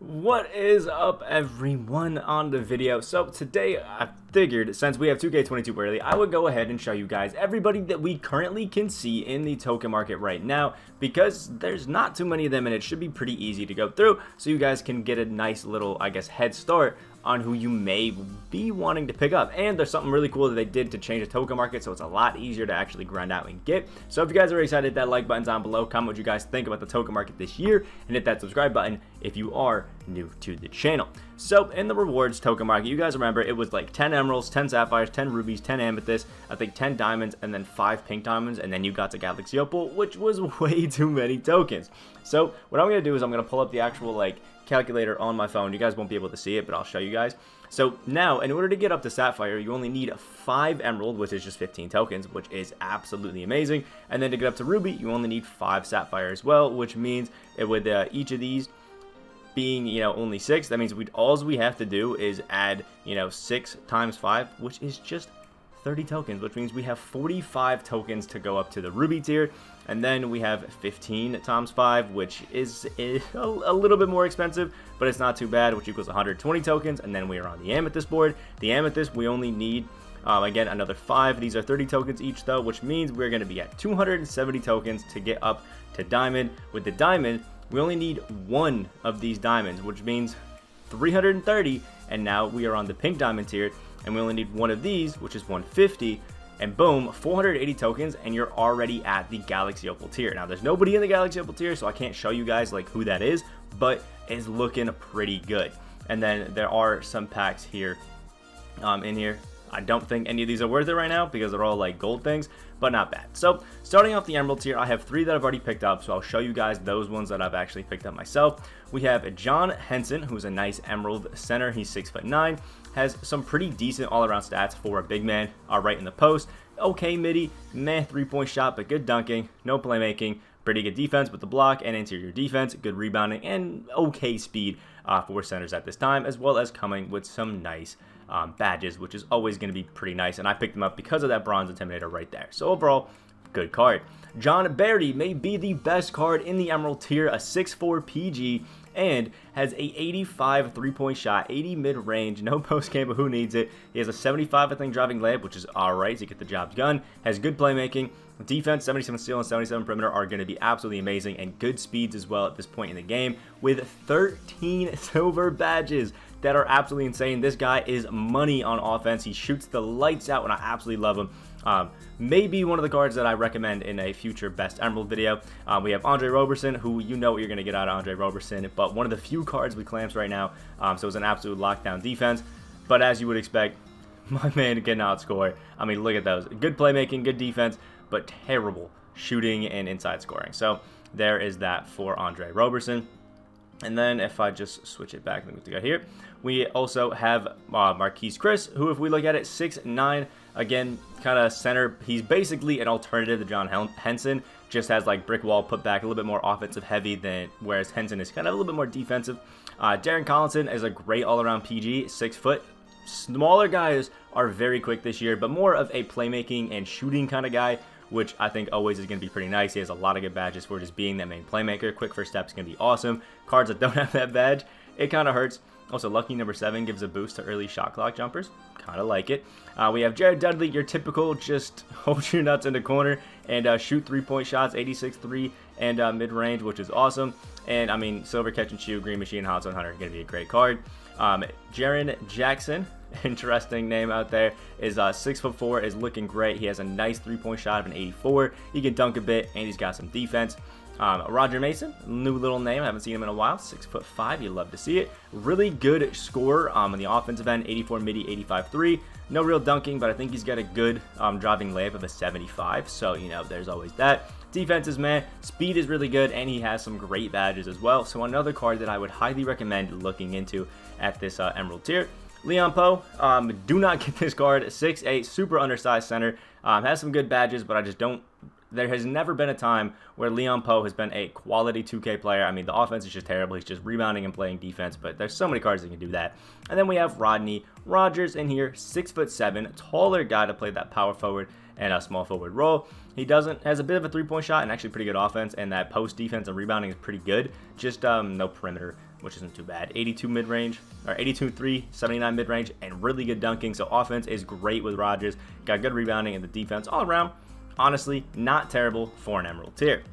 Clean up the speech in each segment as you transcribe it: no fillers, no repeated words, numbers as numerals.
What is up, everyone, on the video? So today I figured, since we have 2K22 early, I would go ahead and show you guys everybody that we currently can see in the token market right now, because there's not too many of them and it should be pretty easy to go through, so you guys can get a nice little, I guess, head start on who you may be wanting to pick up. And there's something really cool that they did to change the token market, so it's a lot easier to actually grind out and get. So if you guys are excited, that like button's down below. Comment what you guys think about the token market this year, and hit that subscribe button if you are new to the channel. So in the rewards token market, you guys remember it was like 10 emeralds, 10 sapphires, 10 rubies, 10 amethysts, I think 10 diamonds, and then 5 pink diamonds, and then you got to galaxy opal, which was way too many tokens. So what I'm gonna do is I'm gonna pull up the actual like calculator on my phone. You guys won't be able to see it, but I'll show you guys. So now, in order to get up to sapphire, you only need 5 emerald, which is just 15 tokens, which is absolutely amazing. And then to get up to ruby, you only need 5 sapphire as well, which means it would each of these being, only 6, that means all we have to do is add, 6 times 5, which is just 30 tokens, which means we have 45 tokens to go up to the ruby tier. And then we have 15 times 5, which is a little bit more expensive, but it's not too bad, which equals 120 tokens. And then we are on the amethyst board. The amethyst, we only need, again, another 5. These are 30 tokens each, though, which means we're going to be at 270 tokens to get up to diamond. With the diamond, we only need 1 of these diamonds, which means 330. And now we are on the pink diamond tier, and we only need 1 of these, which is 150. And boom, 480 tokens, and you're already at the Galaxy Opal tier. Now, there's nobody in the Galaxy Opal tier, so I can't show you guys like who that is, but it's looking pretty good. And then there are some packs here, in here. I don't think any of these are worth it right now because they're all like gold things, but not bad. So starting off the emerald tier, I have 3 that I've already picked up, so I'll show you guys those ones that I've actually picked up myself. We have John Henson, who's a nice emerald center. He's 6'9", has some pretty decent all-around stats for a big man. Right in the post, okay midi, meh 3-point shot, but good dunking, no playmaking, pretty good defense with the block and interior defense, good rebounding, and okay speed for centers at this time, as well as coming with some nice badges, which is always going to be pretty nice, and I picked them up because of that bronze intimidator right there. So overall, good card. John Barry may be the best card in the emerald tier, a 6'4" PG, and has a 85 3-point shot, 80 mid-range, no post-game, but who needs it? He has a 75, I think, driving layup, which is alright to get the job done. Has good playmaking. Defense, 77 steal and 77 perimeter are going to be absolutely amazing, and good speeds as well at this point in the game, with 13 silver badges that are absolutely insane. This guy is money on offense. He shoots the lights out, and I absolutely love him. Maybe one of the cards that I recommend in a future best emerald video. We have Andre Roberson, who you know what you're going to get out of Andre Roberson, but one of the few cards with clamps right now, so it's an absolute lockdown defense. But as you would expect, my man can outscore. I mean, look at those. Good playmaking, good defense, but terrible shooting and inside scoring. So there is that for Andre Roberson. And then if I just switch it back, let me go here. We also have Marquise Chris, who, if we look at it, 6'9", again, kind of center. He's basically an alternative to John Henson, just has like brick wall, put back, a little bit more offensive heavy than, whereas Henson is kind of a little bit more defensive. Darren Collinson is a great all-around PG, 6 foot. Smaller guys are very quick this year, but more of a playmaking and shooting kind of guy, which I think always is going to be pretty nice. He has a lot of good badges for just being that main playmaker. Quick first step is going to be awesome. Cards that don't have that badge, it kind of hurts. Also, lucky number 7 gives a boost to early shot clock jumpers. Kind of like it. We have Jared Dudley, your typical just hold your nuts in the corner and shoot 3-point shots, 86 3 and mid-range, which is awesome. And I mean, silver catch and shoot, green machine, hot zone hunter, going to be a great card. Jaren Jackson, interesting name out there, is 6'4", is looking great. He has a nice 3-point shot of an 84. He can dunk a bit, and he's got some defense. Roger Mason, new little name. I haven't seen him in a while. 6'5". You love to see it. Really good scorer on the offensive end. 84 midi, 85 3. No real dunking, but I think he's got a good driving layup of a 75. So there's always that. Defense is man. Speed is really good, and he has some great badges as well. So another card that I would highly recommend looking into at this emerald tier. Leon Poe, do not get this card. 6'8", super undersized center. Has some good badges, but I just don't. There has never been a time where Leon Poe has been a quality 2K player. I mean, the offense is just terrible. He's just rebounding and playing defense, but there's so many cards that can do that. And then we have Rodney Rogers in here, 6'7", taller guy to play that power forward and a small forward role. He has a bit of a 3-point shot and actually pretty good offense, and that post defense and rebounding is pretty good. Just no perimeter which isn't too bad. 82 mid-range, or 82-3, 79 mid-range, and really good dunking. So offense is great with Rodgers. Got good rebounding and the defense all around. Honestly, not terrible for an Emerald tier.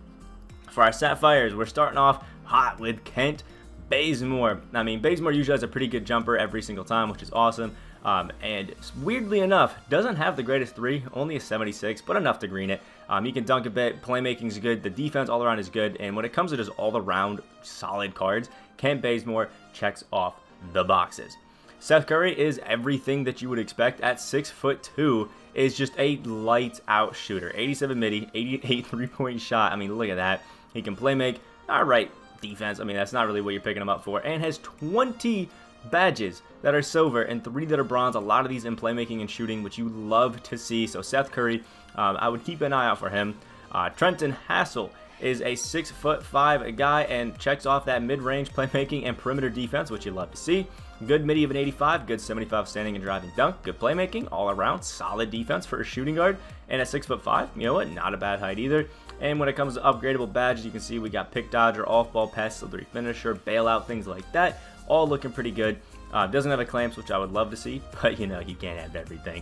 For our Sapphires, we're starting off hot with Kent Bazemore. I mean, Bazemore usually has a pretty good jumper every single time, which is awesome. And weirdly enough, doesn't have the greatest three, only a 76, but enough to green it. He can dunk a bit, playmaking is good, the defense all around is good, and when it comes to just all around solid cards, Kent Bazemore checks off the boxes. Seth Curry is everything that you would expect at 6'2", is just a lights out shooter. 87 midi, 88 3-point shot. I mean, look at that. He can play make. All right, defense. I mean, that's not really what you're picking him up for. And has 20 badges that are silver and 3 that are bronze. A lot of these in playmaking and shooting, which you love to see. So Seth Curry, I would keep an eye out for him. Trenton Hassel is a 6'5" guy and checks off that mid-range playmaking and perimeter defense, which you love to see. Good midi of an 85, good 75 standing and driving dunk, good playmaking all around, solid defense for a shooting guard, and at 6'5", you know what, not a bad height either. And when it comes to upgradable badges, you can see we got pick dodger, off-ball pass, slithery finisher, bailout, things like that, all looking pretty good. Doesn't have a clamps, which I would love to see, but you know, you can't have everything.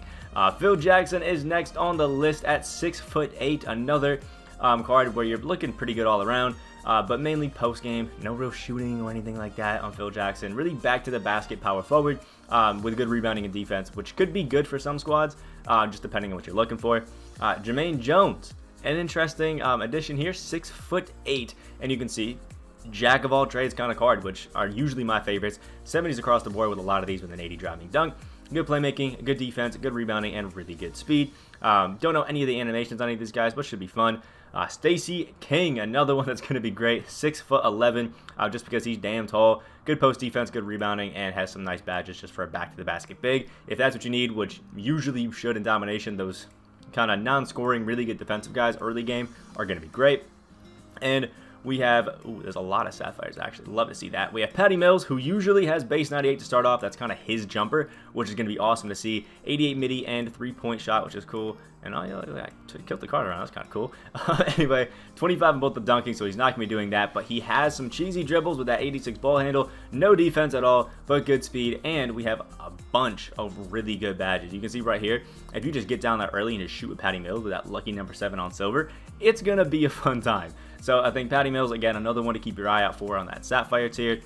Phil Jackson is next on the list at 6'8", another card where you're looking pretty good all around. But mainly post-game, no real shooting or anything like that on Phil Jackson. Really back to the basket power forward with good rebounding and defense, which could be good for some squads, just depending on what you're looking for. Jermaine Jones, an interesting addition here, 6'8", and you can see jack of all trades kind of card, which are usually my favorites. 70s across the board with a lot of these with an 80 driving dunk. Good playmaking, good defense, good rebounding, and really good speed. Don't know any of the animations on any of these guys, but should be fun. Stacey King, another one that's going to be great, 6'11", just because he's damn tall. Good post defense, good rebounding, and has some nice badges just for a back to the basket big. If that's what you need, which usually you should in domination, those kind of non-scoring, really good defensive guys early game are going to be great. And we have, there's a lot of Sapphires actually, love to see that. We have Patty Mills, who usually has base 98 to start off. That's kind of his jumper, which is going to be awesome to see. 88 midi and 3-point shot, which is cool. And I killed the card around, that's kind of cool. Anyway, 25 in both the dunking, so he's not going to be doing that. But he has some cheesy dribbles with that 86 ball handle. No defense at all, but good speed. And we have a bunch of really good badges. You can see right here, if you just get down that early and just shoot with Patty Mills with that lucky number 7 on silver, it's going to be a fun time. So I think Patty Mills, again, another one to keep your eye out for on that Sapphire tier.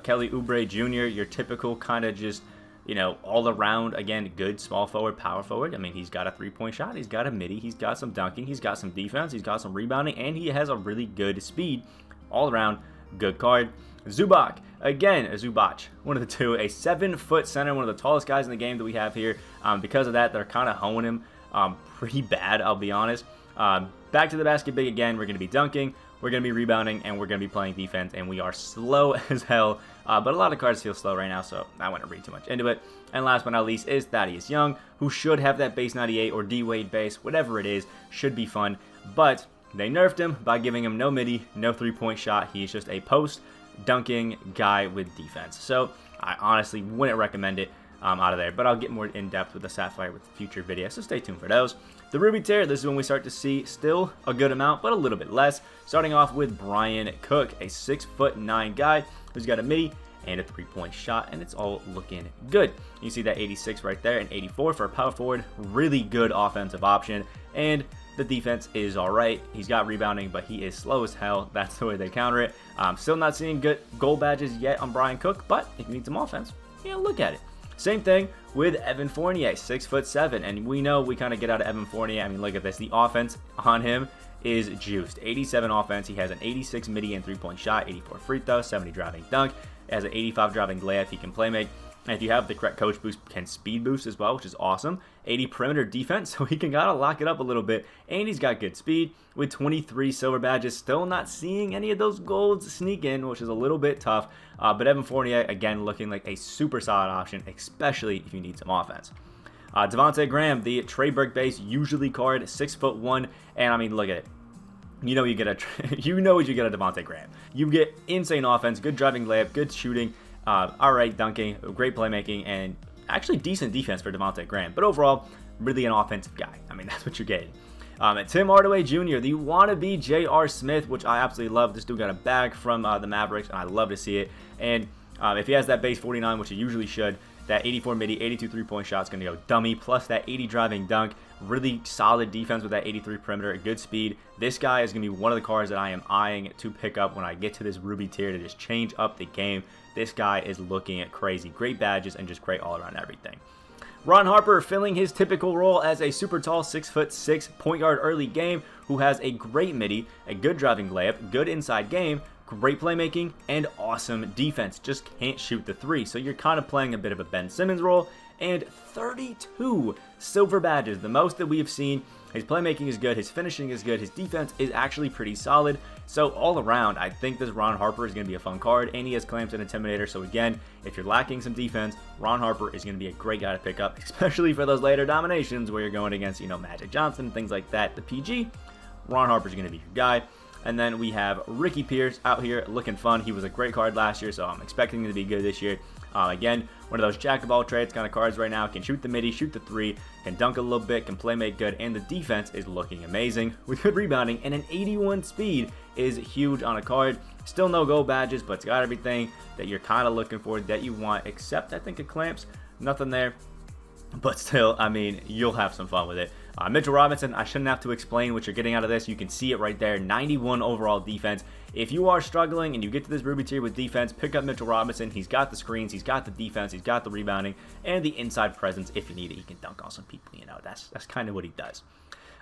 Kelly Oubre Jr., your typical kind of just, you know, all around, again, good small forward, power forward. I mean, he's got a 3-point shot, he's got a midi, he's got some dunking, he's got some defense, he's got some rebounding, and he has a really good speed. All around, good card. Zubac, again, a Zubac, one of the two, a 7-foot center, one of the tallest guys in the game that we have here. Because of that, they're kind of honing him pretty bad, I'll be honest. Back to the basket big again, we're going to be dunking, we're going to be rebounding, and we're going to be playing defense, and we are slow as hell, but a lot of cards feel slow right now, so I wouldn't read too much into it. And last but not least is Thaddeus Young, who should have that base 98 or D-Wade base, whatever it is, should be fun, but they nerfed him by giving him no midi, no 3-point shot. He's just a post dunking guy with defense, so I honestly wouldn't recommend it out of there, but I'll get more in depth with the Sapphire with future videos, so stay tuned for those. The Ruby tier, this is when we start to see still a good amount, but a little bit less. Starting off with Brian Cook, a 6'9" guy who's got a midi and a 3-point shot, and it's all looking good. You see that 86 right there and 84 for a power forward, really good offensive option, and the defense is all right. He's got rebounding, but he is slow as hell. That's the way they counter it. Still not seeing good gold badges yet on Brian Cook, but if you need some offense, yeah, look at it. Same thing with Evan Fournier, 6'7", and we know we kind of get out of Evan Fournier. I mean, look at this. The offense on him is juiced. 87 offense. He has an 86 midi and 3-point shot, 84 free throw, 70 driving dunk. He has an 85 driving layup. He can play make. And if you have the correct coach boost, can speed boost as well, which is awesome. 80 perimeter defense, so he can gotta lock it up a little bit. And he's got good speed with 23 silver badges. Still not seeing any of those golds sneak in, which is a little bit tough. But Evan Fournier, again, looking like a super solid option, especially if you need some offense. Devontae Graham, the Trey Burke base, usually card, 6'1", and I mean, look at it. You know you get you know what you get a Devontae Graham. You get insane offense, good driving layup, good shooting, alright dunking, great playmaking, and actually decent defense for Devontae Graham. But overall, really an offensive guy. I mean, that's what you're getting. Tim Hardaway Jr., the wannabe J.R. Smith, which I absolutely love. This dude got a bag from the Mavericks, and I love to see it. And if he has that base 49, which he usually should, that 84 midi, 82 3-point shot is going to go dummy, plus that 80 driving dunk. Really solid defense with that 83 perimeter, good speed. This guy is going to be one of the cards that I am eyeing to pick up when I get to this Ruby tier to just change up the game. This guy is looking at crazy. Great badges and just great all-around everything. Ron Harper filling his typical role as a super tall 6'6" point guard early game who has a great midi, a good driving layup, good inside game, great playmaking, and awesome defense. Just can't shoot the three. So you're kind of playing a bit of a Ben Simmons role. And 32 silver badges, the most that we have seen. His playmaking is good, his finishing is good, his defense is actually pretty solid. So all around, I think this Ron Harper is going to be a fun card, and he has clamps and intimidator. So again, if you're lacking some defense, Ron Harper is going to be a great guy to pick up, especially for those later dominations where you're going against, Magic Johnson, things like that, the PG. Ron Harper is going to be your guy. And then we have Ricky Pierce out here looking fun. He was a great card last year, so I'm expecting him to be good this year. Again, one of those jack of all trades kind of cards right now. Can shoot the midi, shoot the three, can dunk a little bit, can play make good, and the defense is looking amazing with good rebounding, and an 81 speed is huge on a card. Still no gold badges, but it's got everything that you're kind of looking for, that you want, except I think it clamps. Nothing there. But still, I mean, you'll have some fun with it. Mitchell Robinson, I shouldn't have to explain what you're getting out of this. You can see it right there, 91 overall defense. If you are struggling and you get to this Ruby tier with defense, pick up Mitchell Robinson. He's got the screens, he's got the defense, he's got the rebounding, and the inside presence. If you need it, he can dunk on some people. That's kind of what he does.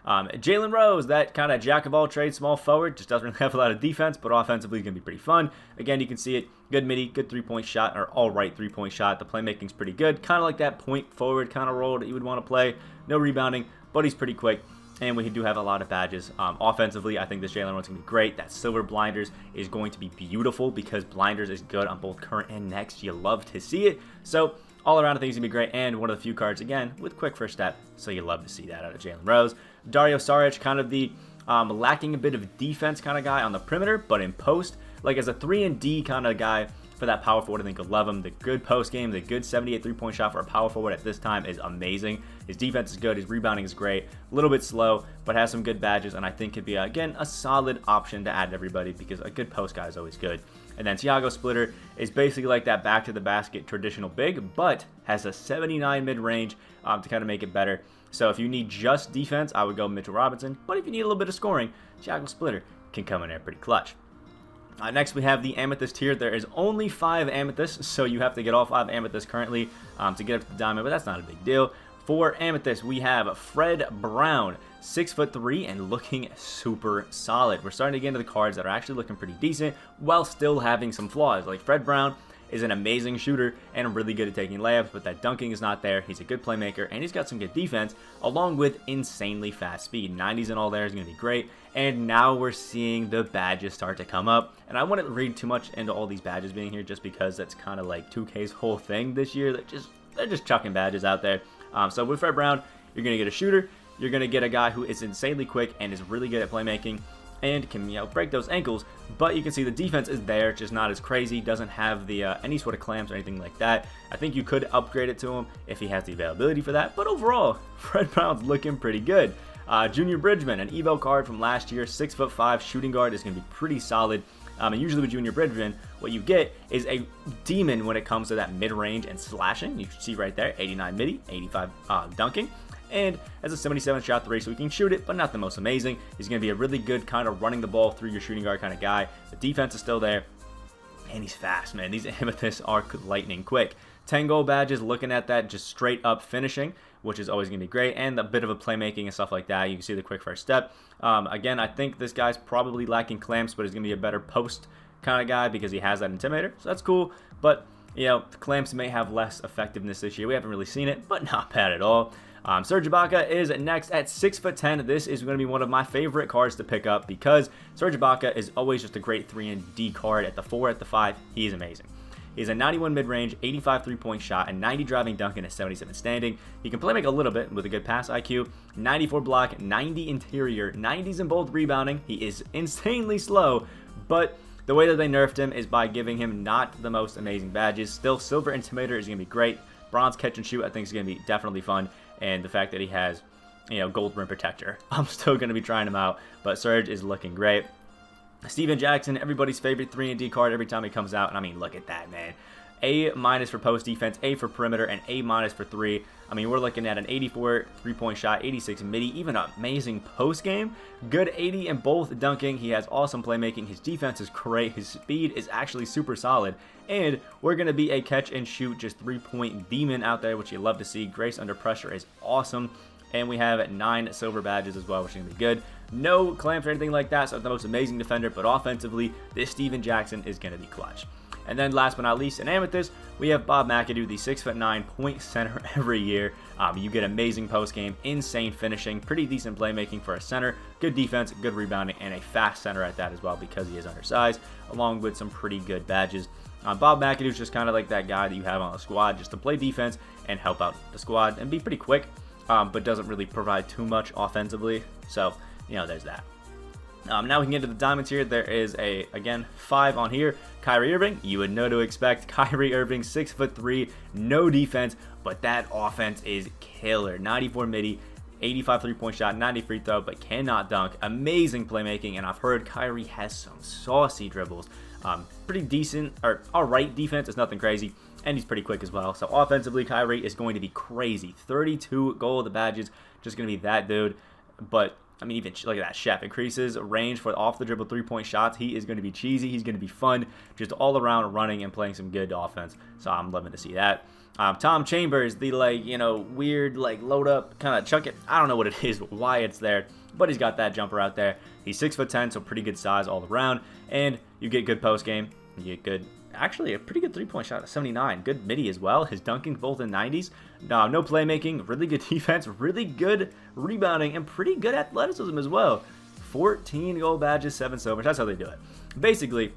Jalen Rose, that kind of jack of all trades, small forward, just doesn't really have a lot of defense, but offensively is going to be pretty fun. Again, you can see it, good midi, good 3-point shot, or all right 3-point shot. The playmaking's pretty good, kind of like that point forward kind of role that you would want to play. No rebounding, but he's pretty quick. And we do have a lot of badges. Offensively, I think this Jalen Rose is going to be great. That silver blinders is going to be beautiful because blinders is good on both current and next. You love to see it. So all around, I think he's going to be great. And one of the few cards, again, with quick first step. So you love to see that out of Jalen Rose. Dario Saric, kind of the lacking a bit of defense kind of guy on the perimeter, but in post, like as a 3-and-D kind of guy for that power forward, I think you'll love him. The good post game, the good 78 3-point shot for a power forward at this time is amazing. His defense is good, his rebounding is great, a little bit slow, but has some good badges, and I think could be, again, a solid option to add to everybody because a good post guy is always good. And then Tiago Splitter is basically like that back to the basket traditional big, but has a 79 mid-range to kind of make it better. So if you need just defense, I would go Mitchell Robinson, but if you need a little bit of scoring, Tiago Splitter can come in there pretty clutch. Next, we have the Amethyst Tier. There is only 5 Amethysts, so you have to get all 5 Amethysts currently to get up to the Diamond, but that's not a big deal. For Amethyst, we have Fred Brown, 6'3" and looking super solid. We're starting to get into the cards that are actually looking pretty decent while still having some flaws. Like Fred Brown is an amazing shooter and really good at taking layups, but that dunking is not there. He's a good playmaker, and he's got some good defense, along with insanely fast speed. 90s and all there is going to be great, and now we're seeing the badges start to come up, and I wouldn't read too much into all these badges being here just because that's kind of like 2K's whole thing this year. They're just chucking badges out there. So with Fred Brown, you're going to get a shooter, you're going to get a guy who is insanely quick and is really good at playmaking, and can break those ankles, but you can see the defense is there, just not as crazy, doesn't have the any sort of clamps or anything like that. I think you could upgrade it to him if he has the availability for that, but overall, Fred Brown's looking pretty good. Junior Bridgman, an Evo card from last year, 6'5" shooting guard, is going to be pretty solid. And usually with Junior Bridgman, what you get is a demon when it comes to that mid-range and slashing. You can see right there, 89 midi, 85 dunking. And as a 77 shot 3, so he can shoot it, but not the most amazing. He's going to be a really good kind of running the ball through your shooting guard kind of guy. The defense is still there, and he's fast, man. These Amethysts are lightning quick. 10 gold badges, looking at that, just straight up finishing, which is always going to be great, and a bit of a playmaking and stuff like that. You can see the quick first step. Again, I think this guy's probably lacking clamps, but he's going to be a better post kind of guy because he has that intimidator, so that's cool. But, the clamps may have less effectiveness this year. We haven't really seen it, but not bad at all. Serge Ibaka is next at 6'10". This is going to be one of my favorite cards to pick up because Serge Ibaka is always just a great 3-and-D card. At the 4, at the 5, he is amazing. He has a 91 mid-range, 85 3-point shot, and 90 driving dunk, and a 77 standing. He can play make a little bit with a good pass IQ, 94 block, 90 interior, 90s in both rebounding. He is insanely slow, but the way that they nerfed him is by giving him not the most amazing badges. Still, Silver Intimidator is going to be great. Bronze Catch and Shoot, I think, is going to be definitely fun. And the fact that he has gold rim protector. I'm still going to be trying him out, but Serge is looking great. Steven Jackson, everybody's favorite 3-and-D card every time he comes out, and I mean, look at that, man. A- for post defense, A for perimeter, and A- for 3. I mean, we're looking at an 84 3-point shot, 86 midi, even an amazing post game. Good 80 in both dunking. He has awesome playmaking. His defense is great. His speed is actually super solid. And we're going to be a catch and shoot, just 3-point demon out there, which you love to see. Grace under pressure is awesome. And we have 9 silver badges as well, which is going to be good. No clamps or anything like that, so it's the most amazing defender. But offensively, this Steven Jackson is going to be clutch. And then last but not least, in Amethyst, we have Bob McAdoo, the 6'9" point center every year. You get amazing post game, insane finishing, pretty decent playmaking for a center, good defense, good rebounding, and a fast center at that as well because he is undersized, along with some pretty good badges. Bob McAdoo is just kind of like that guy that you have on the squad just to play defense and help out the squad and be pretty quick, but doesn't really provide too much offensively. So, there's that. Now we can get to the diamonds here. There is again, 5 on here. Kyrie Irving, you would know to expect. Kyrie Irving, 6'3", no defense, but that offense is killer. 94 midi, 85 3-point shot, 90 free throw, but cannot dunk. Amazing playmaking, and I've heard Kyrie has some saucy dribbles. Pretty decent, or alright defense, it's nothing crazy, and he's pretty quick as well. So offensively, Kyrie is going to be crazy. 32 gold badges, just going to be that dude. But I mean, even look at that, Chef increases range for off the dribble 3-point shots. He is going to be cheesy. He's going to be fun, just all around running and playing some good offense. So I'm loving to see that. Tom Chambers, the weird load up kind of chuck it. I don't know what it is, why it's there, but he's got that jumper out there. He's 6'10", so pretty good size all around, and you get good post game. You get good. Actually, a pretty good 3-point shot at 79. Good midi as well. His dunking both in 90s. No playmaking. Really good defense. Really good rebounding. And pretty good athleticism as well. 14 gold badges, 7 silvers. That's how they do it. Basically,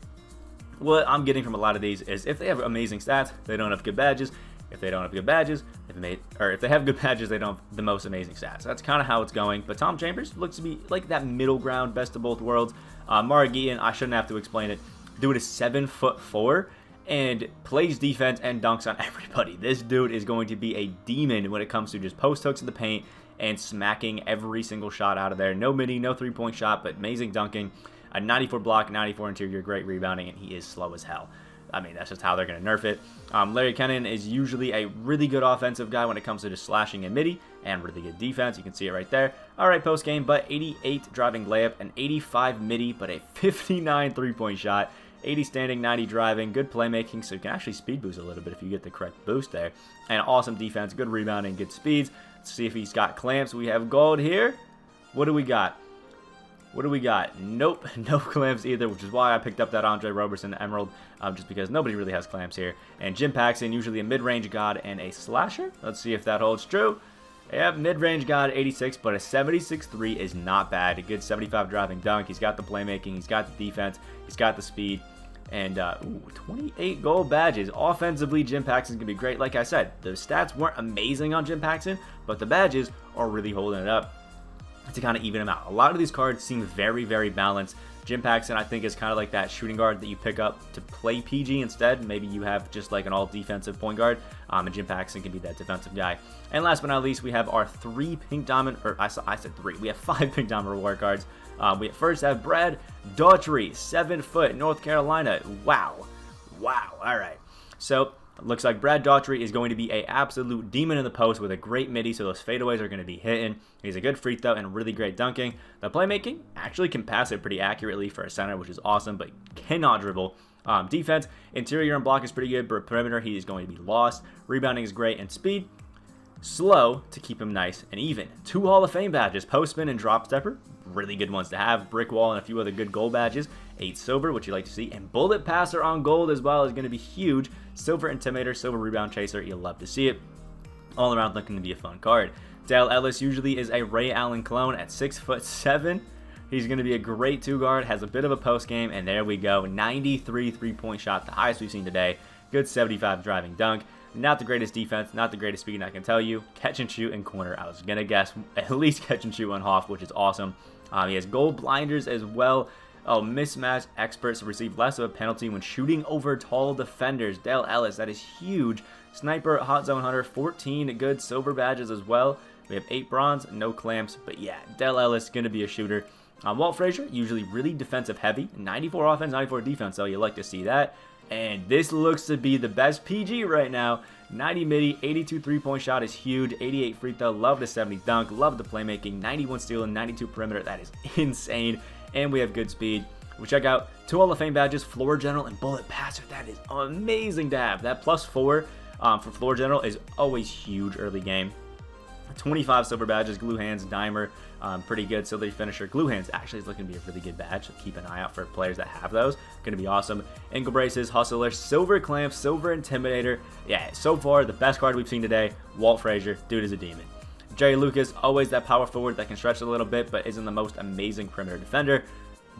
what I'm getting from a lot of these is if they have amazing stats, they don't have good badges. If they don't have good badges, if they have good badges, they don't have the most amazing stats. That's kind of how it's going. But Tom Chambers looks to be like that middle ground, best of both worlds. Margian, I shouldn't have to explain it. Dude is 7'4" and plays defense and dunks on everybody. This dude is going to be a demon when it comes to just post hooks in the paint and smacking every single shot out of there. No midi, no 3-point shot, but amazing dunking. A 94 block, 94 interior, great rebounding, and he is slow as hell. I mean, that's just how they're going to nerf it. Larry Kennan is usually a really good offensive guy when it comes to just slashing and midi, and really good defense. You can see it right there. All right, post game, but 88 driving layup, an 85 midi, but a 59 3-point shot. 80 standing, 90 driving, good playmaking, so you can actually speed boost a little bit if you get the correct boost there. And awesome defense, good rebounding, good speeds. Let's see if he's got clamps. We have gold here. What do we got? Nope, no clamps either, which is why I picked up that Andre Roberson Emerald, just because nobody really has clamps here. And Jim Paxson, usually a mid-range god and a slasher. Let's see if that holds true. Yep, mid-range god, 86, but a 76-3 is not bad. A good 75 driving dunk. He's got the playmaking, he's got the defense, he's got the speed. And 28 gold badges. Offensively, Jim Paxson's going to be great. Like I said, the stats weren't amazing on Jim Paxson, but the badges are really holding it up to kind of even him out. A lot of these cards seem very, very balanced. Jim Paxson, I think, is kind of like that shooting guard that you pick up to play PG instead. Maybe you have just like an all-defensive point guard, and Jim Paxson can be that defensive guy. And last but not least, we have our 3 pink diamond, or I said 3. We have 5 pink diamond reward cards. We first have Brad Daughtry, 7 foot, North Carolina. Wow. All right. So it looks like Brad Daughtry is going to be an absolute demon in the post with a great midi, so those fadeaways are going to be hitting. He's a good free throw and really great dunking. The playmaking actually can pass it pretty accurately for a center, which is awesome, but cannot dribble. Defense, interior and block is pretty good, but perimeter, he is going to be lost. Rebounding is great, and speed, slow to keep him nice and even. 2 Hall of Fame badges, post spin and drop stepper, really good ones to have. Brick wall and a few other good gold badges. 8 silver, which you like to see, and bullet passer on gold as well is going to be huge. Silver intimidator, silver rebound chaser, you'll love to see it. All around looking to be a fun card. Dale Ellis usually is a Ray Allen clone at 6'7". He's going to be a great 2-guard, has a bit of a post game, and there we go. 93 3-point shot, the highest we've seen today. Good 75 driving dunk. Not the greatest defense, not the greatest speed, I can tell you. Catch and shoot and corner. I was going to guess at least catch and shoot on Hoff, which is awesome. He has gold blinders as well. Oh, mismatch experts receive less of a penalty when shooting over tall defenders. Dale Ellis, that is huge. Sniper, Hot Zone Hunter, 14 good silver badges as well. We have 8 bronze, no clamps, but yeah, Dell Ellis going to be a shooter. Walt Frazier, usually really defensive heavy, 94 offense, 94 defense, so you like to see that. And this looks to be the best PG right now. 90 midi, 82 3-point shot is huge, 88 free throw, love the 70 dunk, love the playmaking, 91 steal and 92 perimeter, that is insane. And we have good speed. We check out 2 Hall of Fame badges, floor general and bullet passer. That is amazing to have. That +4 for floor general is always huge early game. 25 silver badges, glue hands, dimer, pretty good. Silver finisher, glue hands actually is looking to be a really good badge, so keep an eye out for players that have those. Going to be awesome. Ankle braces, hustler, silver clamp, silver intimidator. Yeah, so far the best card we've seen today. Walt Frazier, dude is a demon. Jerry Lucas, always that power forward that can stretch a little bit, but isn't the most amazing perimeter defender.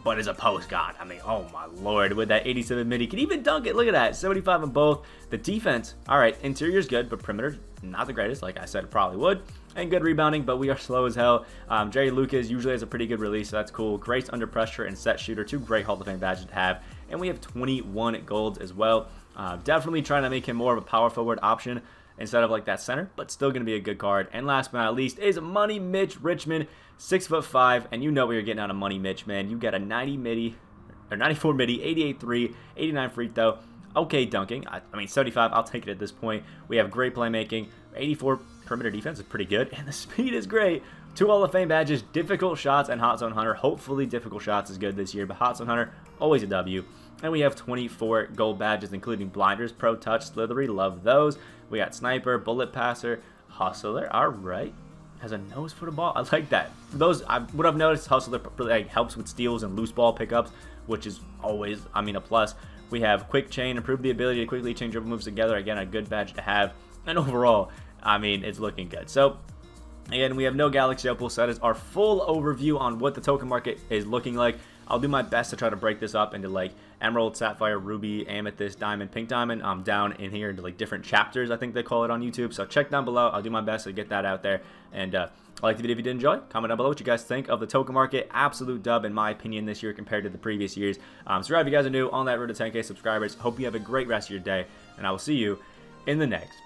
But is a post god. I mean, oh my lord, with that 87 midi, can even dunk it. Look at that, 75 on both. The defense, all right, interior's good, but perimeter, not the greatest. Like I said, it probably would. And good rebounding, but we are slow as hell. Jerry Lucas usually has a pretty good release, so that's cool. Great under pressure and set shooter, 2 great Hall of Fame badges to have. And we have 21 golds as well. Definitely trying to make him more of a power forward option instead of like that center, but still going to be a good card. And last but not least is Money Mitch Richmond, 6'5", and you know what you're getting out of Money Mitch, man. You got a 90 midi, or 94 midi, 88 3, 89 free throw. Okay, dunking. I mean, 75, I'll take it at this point. We have great playmaking. 84 perimeter defense is pretty good, and the speed is great. 2 Hall of Fame badges, difficult shots, and Hot Zone Hunter. Hopefully, difficult shots is good this year, but Hot Zone Hunter, always a W. And we have 24 gold badges, including Blinders, Pro Touch, Slithery. Love those. We got Sniper, Bullet Passer, Hustler. All right. Has a nose for the ball. I like that. Those, what I've noticed, Hustler like, helps with steals and loose ball pickups, which is always, I mean, a plus. We have Quick Chain, improve the ability to quickly change dribble moves together. Again, a good badge to have. And overall, I mean, it's looking good. So, again, we have no Galaxy Opal, so that is our full overview on what the token market is looking like. I'll do my best to try to break this up into like Emerald, Sapphire, Ruby, Amethyst, Diamond, Pink Diamond. Down in here into like different chapters, I think they call it on YouTube. So check down below. I'll do my best to get that out there. And like the video if you did enjoy. Comment down below what you guys think of the token market. Absolute dub in my opinion this year compared to the previous years. Subscribe if you guys are new on that road to 10K subscribers. Hope you have a great rest of your day, and I will see you in the next